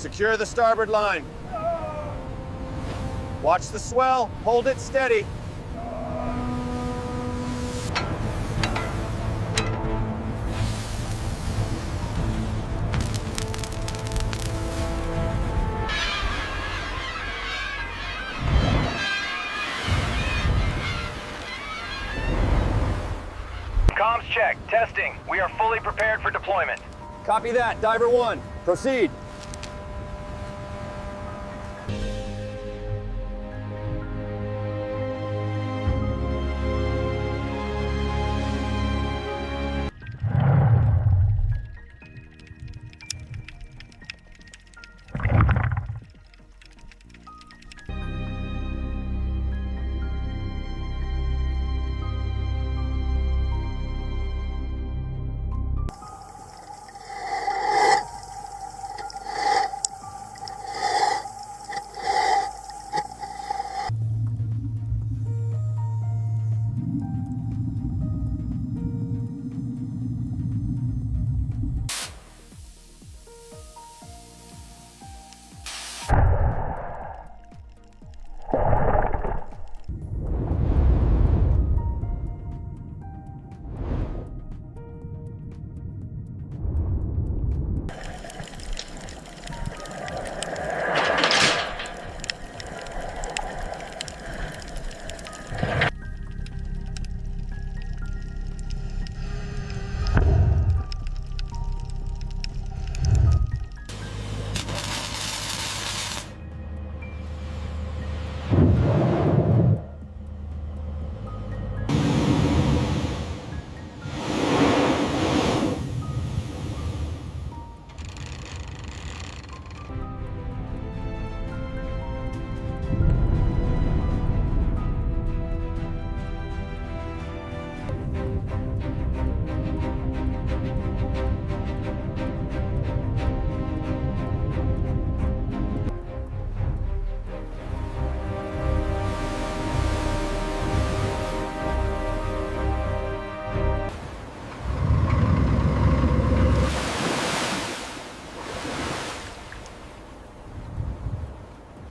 Secure the starboard line. Watch the swell. Hold it steady. Comms check. Testing. We are fully prepared for deployment. Copy that. Diver 1. Proceed.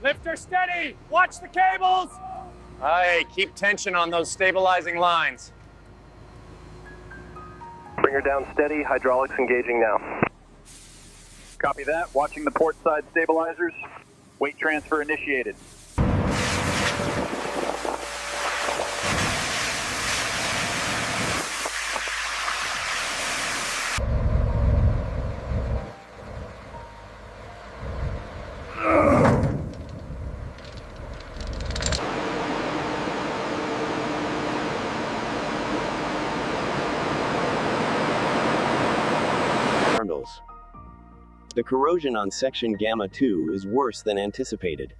Lifter steady! Watch the cables! Aye, keep tension on those stabilizing lines. Bring her down steady. Hydraulics engaging now. Copy that. Watching the port side stabilizers. Weight transfer initiated. The corrosion on section Gamma 2 is worse than anticipated.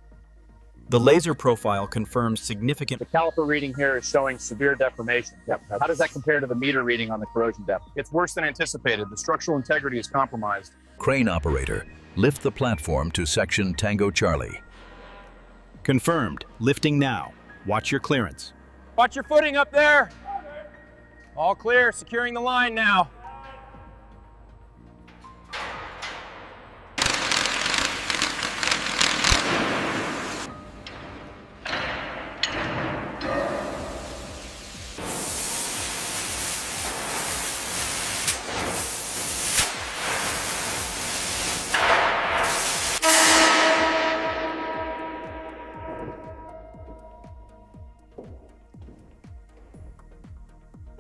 The laser profile confirms significant. The caliper reading here is showing severe deformation. Yep. How does that compare to the meter reading on the corrosion depth? It's worse than anticipated. The structural integrity is compromised. Crane operator, lift the platform to section Tango Charlie. Confirmed. Lifting now. Watch your clearance. Watch your footing up there. All clear. Securing the line now.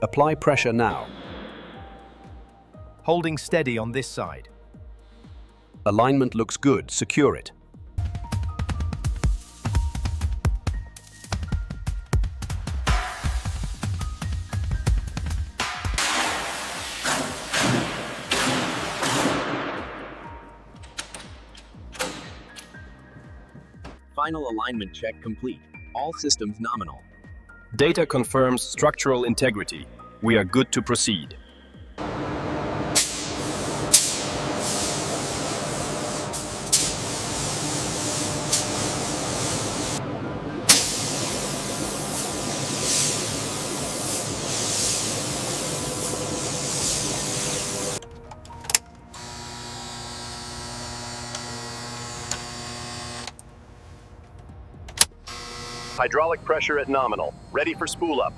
Apply pressure now. Holding steady on this side. Alignment looks good. Secure it. Final alignment check complete. All systems nominal. Data confirms structural integrity. We are good to proceed. Hydraulic pressure at nominal. Ready for spool up.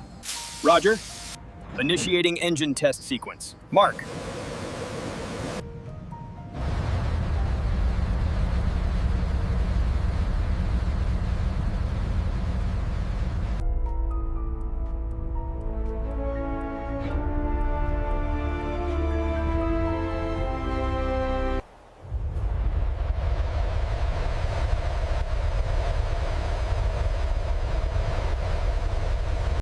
Roger. Initiating engine test sequence. Mark.